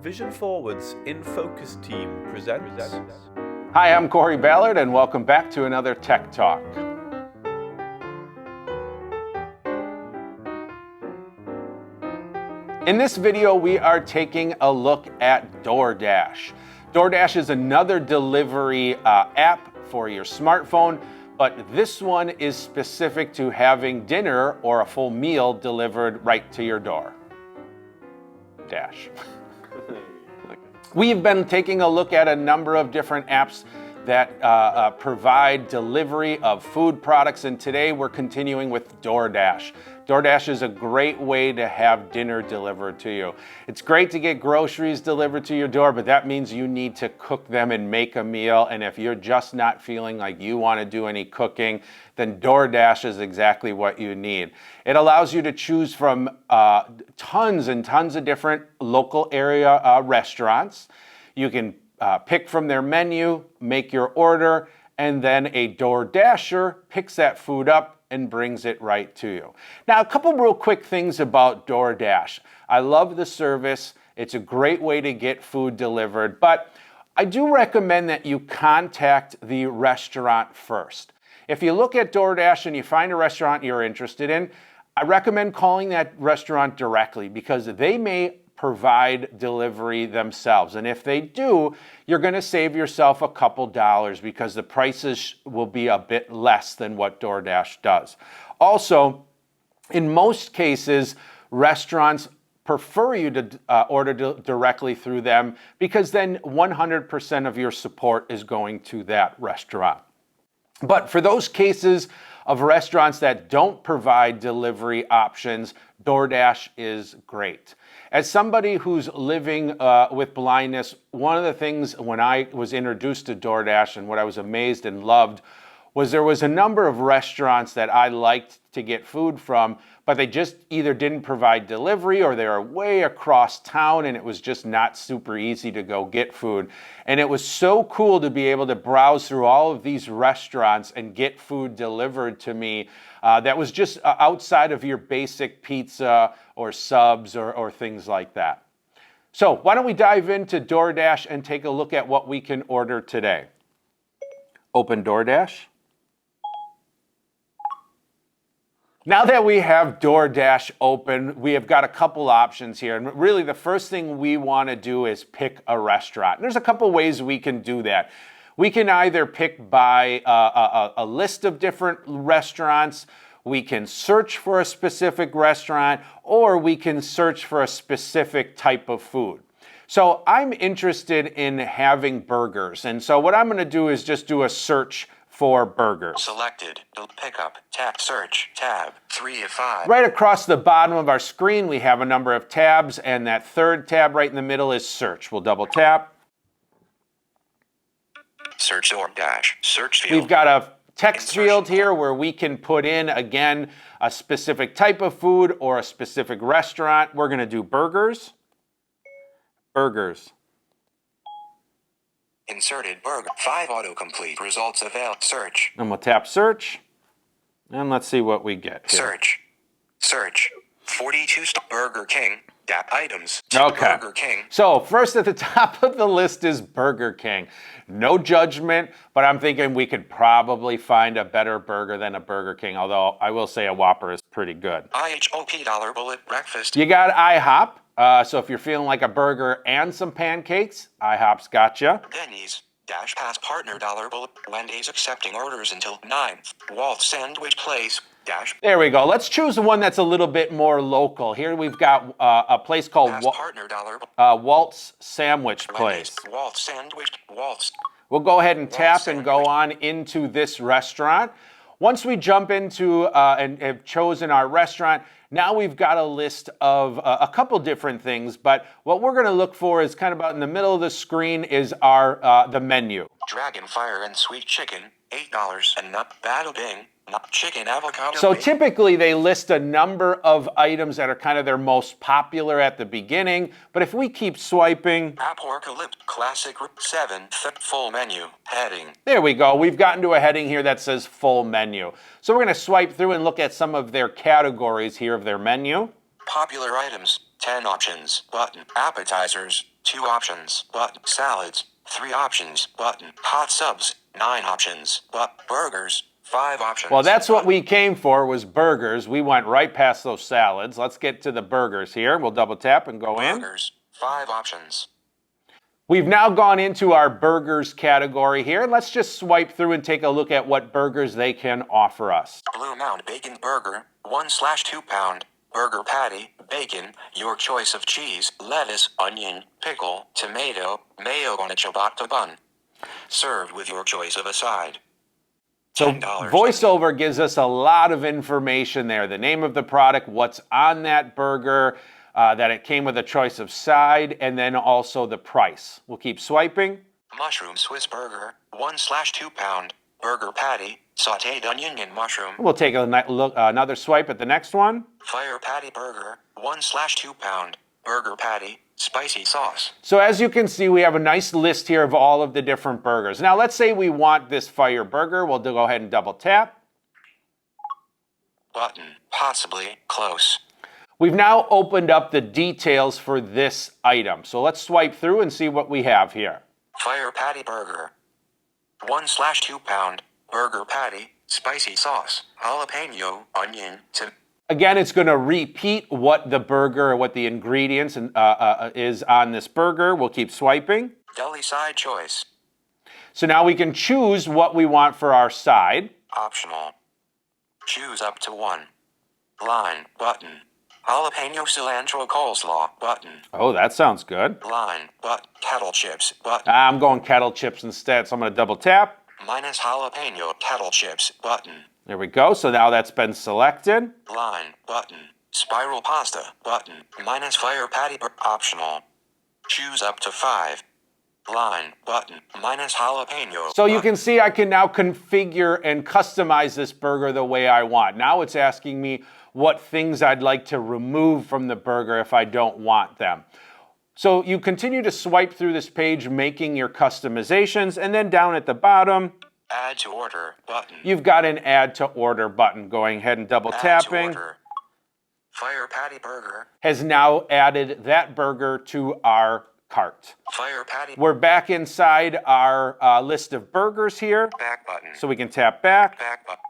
Vision Forward's In Focus team presents. Hi, I'm Cory Ballard, and welcome back to another Tech Talk. In this video, we are taking a look at DoorDash. DoorDash is another delivery app for your smartphone, but this one is specific to having dinner or a full meal delivered right to your door. Dash. We've been taking a look at a number of different apps that provide delivery of food products, and today we're continuing with DoorDash. DoorDash is a great way to have dinner delivered to you. It's great to get groceries delivered to your door, but that means you need to cook them and make a meal, and if you're just not feeling like you want to do any cooking, then DoorDash is exactly what you need. It allows you to choose from tons and tons of different local area restaurants. You can pick from their menu, make your order, and then a DoorDasher picks that food up and brings it right to you. Now, a couple real quick things about DoorDash. I love the service. It's a great way to get food delivered, but I do recommend that you contact the restaurant first. If you look at DoorDash and you find a restaurant you're interested in, I recommend calling that restaurant directly because they may provide delivery themselves. And if they do, you're going to save yourself a couple dollars because the prices will be a bit less than what DoorDash does. Also, in most cases, restaurants prefer you to order directly through them because then 100% of your support is going to that restaurant. But for those cases of restaurants that don't provide delivery options, DoorDash is great. As somebody who's living with blindness, one of the things when I was introduced to DoorDash and what I was amazed and loved was there was a number of restaurants that I liked to get food from, but they just either didn't provide delivery or they were way across town and it was just not super easy to go get food. And it was so cool to be able to browse through all of these restaurants and get food delivered to me that was just outside of your basic pizza or subs or things like that. So why don't we dive into DoorDash and take a look at what we can order today. Open DoorDash. Now that we have DoorDash open, we have got a couple options here. And really the first thing we want to do is pick a restaurant. And there's a couple ways we can do that. We can either pick by a list of different restaurants, we can search for a specific restaurant, or we can search for a specific type of food. So I'm interested in having burgers. And so what I'm going to do is just do a search for burgers. Selected. Pickup. Tab. Search. Tab. 3 of 5. Right across the bottom of our screen, we have a number of tabs, and that third tab right in the middle is search. We'll double tap. Search DoorDash. Search field. We've got a text field here where we can put in, again, a specific type of food or a specific restaurant. We're going to do burgers. Burgers. Inserted burger. 5 autocomplete. Results available. Search. And we'll tap search. And let's see what we get here. Search. Search. 42 Burger King. Items. Okay. Burger King. So first at the top of the list is Burger King. No judgment, but I'm thinking we could probably find a better burger than a Burger King, although I will say a Whopper is pretty good. IHOP Dollar Bullet Breakfast. You got IHOP. So if you're feeling like a burger and some pancakes, IHOP's got you. Denny's. Dash Pass Partner Dollar Bullet. Wendy's accepting orders until 9th. Walt Sandwich Place. Dash. There we go. Let's choose the one that's a little bit more local. Here we've got a place called Walt's Sandwich Place. Walt Sandwich. Walt's. We'll go ahead and tap and go on into this restaurant. Once we jump into and have chosen our restaurant, now we've got a list of a couple different things, but what we're going to look for is kind of about in the middle of the screen is our the menu. Dragon Fire and Sweet Chicken, $8, and Nut Battle Bing, Nut Chicken Avocado. So typically they list a number of items that are kind of their most popular at the beginning, but if we keep swiping... Apocalypse Classic 7, full menu, heading. There we go. We've gotten to a heading here that says full menu. So we're going to swipe through and look at some of their categories here of their menu. Popular items, 10 options, button, appetizers, 2 options, button. Salads, 3 options, button. Hot subs, 9 options, but burgers, 5 options. Well, that's what we came for, was burgers. We went right past those salads. Let's get to the burgers here. We'll double tap and go in. Burgers, 5 options. We've now gone into our burgers category here. Let's just swipe through and take a look at what burgers they can offer us. Blue Mound Bacon Burger, 1/2 pound. Burger patty, bacon, your choice of cheese, lettuce, onion, pickle, tomato, mayo on a ciabatta bun. Served with your choice of a side. So $10. VoiceOver gives us a lot of information there. The name of the product, what's on that burger, that it came with a choice of side, and then also the price. We'll keep swiping. Mushroom Swiss Burger, 1/2 pound. Burger patty, sauteed onion and mushroom. We'll take another swipe at the next one. Fire Patty Burger, 1/2 pound. Burger patty, spicy sauce. So as you can see, we have a nice list here of all of the different burgers. Now let's say we want this fire burger. We'll go ahead and double tap. Button, possibly, close. We've now opened up the details for this item. So let's swipe through and see what we have here. Fire Patty Burger, 1/2 pound. Burger patty, spicy sauce, jalapeno, onion, Again, it's going to repeat what the burger, what the ingredients is on this burger. We'll keep swiping. deli side choice. So now we can choose what we want for our side. Optional. Choose up to 1. Line, button. Jalapeno cilantro coleslaw, button. Oh, that sounds good. Line, kettle chips, button. I'm going kettle chips instead, so I'm going to double tap. Minus jalapeno kettle chips, button. There we go. So now that's been selected. Line, button. Spiral pasta, button. Minus fire patty, optional. Choose up to 5. Line, button. Minus jalapeno. So you can see I can now configure and customize this burger the way I want. Now it's asking me what things I'd like to remove from the burger if I don't want them. So you continue to swipe through this page, making your customizations, and then down at the bottom, Add to order, button. you've got an add to order button. Going ahead and double tapping. Add to order. Fire patty burger. Has now added that burger to our cart. Fire patty. We're back inside our list of burgers here. Back button. So we can tap back. Back button.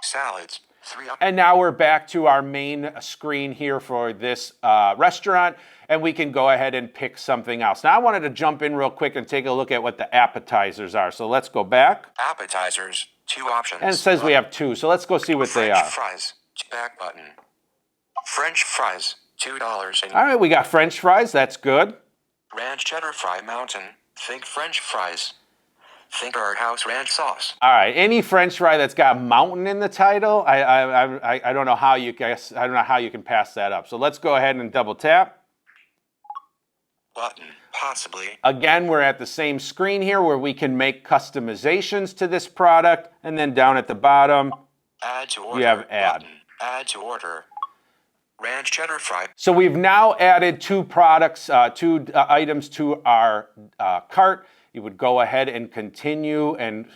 Salads. 3 up. And now we're back to our main screen here for this restaurant, and we can go ahead and pick something else. Now I wanted to jump in real quick and take a look at what the appetizers are. So let's go back. Appetizers. 2 options. And it says we have 2, so let's go see what they French are. fries. Back button. French fries. $2. All right, we got French fries. That's good. Ranch cheddar fry mountain. Think French fries. Think our house ranch sauce. All right, any French fry that's got mountain in the title, I don't know how you guess. I don't know how you can pass that up. So let's go ahead and double tap. Button. Possibly. Again, we're at the same screen here where we can make customizations to this product, and then down at the bottom, Add to order. you have add. Button. Add to order. Ranch cheddar fry. So we've now added 2 products, 2 items to our cart. You would go ahead and continue and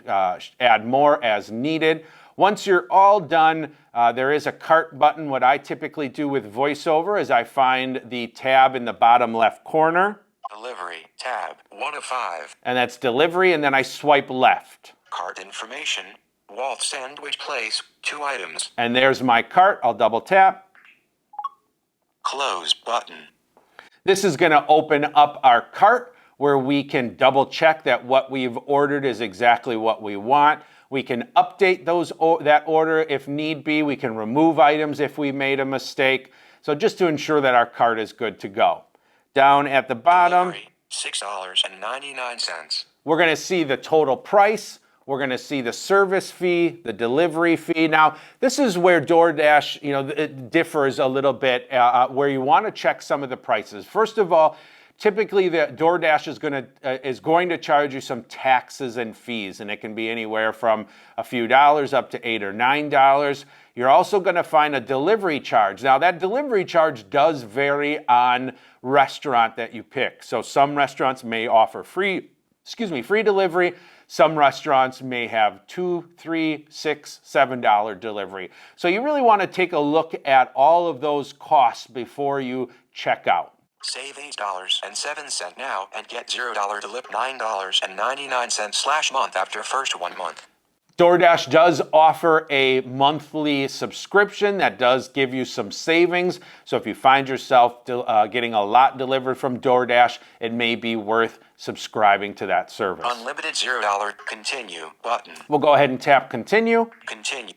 add more as needed. Once you're all done, there is a cart button. What I typically do with VoiceOver is I find the tab in the bottom left corner. Delivery. Tab. 1 of 5. And that's delivery, and then I swipe left. Cart information. Walt sandwich place. 2 items. And there's my cart. I'll double tap. Close button. This is going to open up our cart where we can double check that what we've ordered is exactly what we want. We can update that order if need be. We can remove items if we made a mistake. So just to ensure that our cart is good to go. Down at the bottom, Delivery, $6.99. we're going to see the total price. We're going to see the service fee, the delivery fee. Now, this is where DoorDash, it differs a little bit, where you want to check some of the prices. First of all, typically the DoorDash is going to charge you some taxes and fees, and it can be anywhere from a few dollars up to $8 or $9. You're also going to find a delivery charge. Now, that delivery charge does vary on restaurant that you pick. So some restaurants may offer free delivery. Some restaurants may have $2, $3, $6, $7 delivery. So you really want to take a look at all of those costs before you check out. Save $8.07 now and get $0 delivered $9.99/month after first 1 month. DoorDash does offer a monthly subscription that does give you some savings. So if you find yourself getting a lot delivered from DoorDash, it may be worth subscribing to that service. Unlimited $0 continue button. We'll go ahead and tap continue. Continue.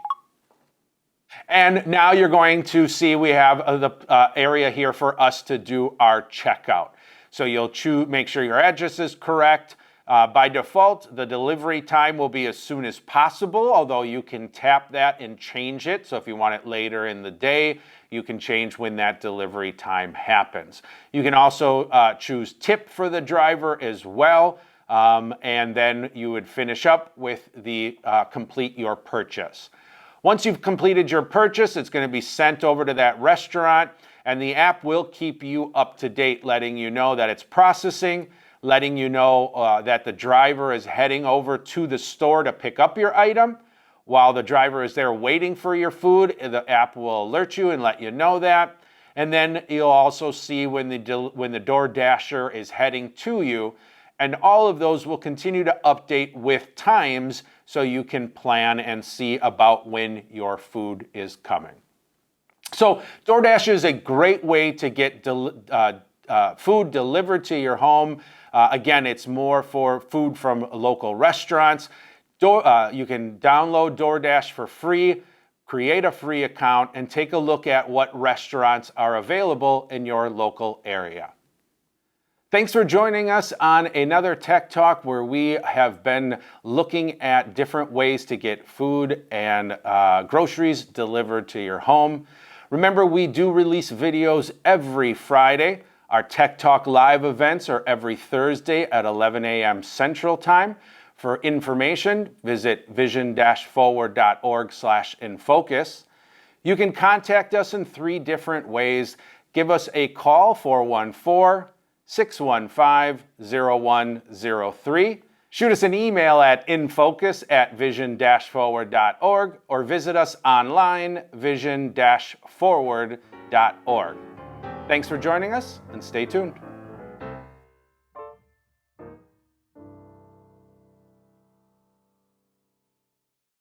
And now you're going to see we have the area here for us to do our checkout. So you'll make sure your address is correct. By default, the delivery time will be as soon as possible, although you can tap that and change it. So if you want it later in the day, you can change when that delivery time happens. You can also choose tip for the driver as well, and then you would finish up with the complete your purchase. Once you've completed your purchase, it's going to be sent over to that restaurant, and the app will keep you up to date, letting you know that it's processing, letting you know that the driver is heading over to the store to pick up your item. While the driver is there waiting for your food, the app will alert you and let you know that. And then you'll also see when the DoorDasher is heading to you. And all of those will continue to update with times so you can plan and see about when your food is coming. So DoorDash is a great way to get food delivered to your home. Again, it's more for food from local restaurants. You can download DoorDash for free, create a free account, and take a look at what restaurants are available in your local area. Thanks for joining us on another Tech Talk where we have been looking at different ways to get food and groceries delivered to your home. Remember, we do release videos every Friday. Our Tech Talk live events are every Thursday at 11 a.m. Central Time. For information, visit vision-forward.org/infocus. You can contact us in 3 different ways. Give us a call, 414-615-0103. Shoot us an email at infocus@vision-forward.org or visit us online, vision-forward.org. Thanks for joining us and stay tuned.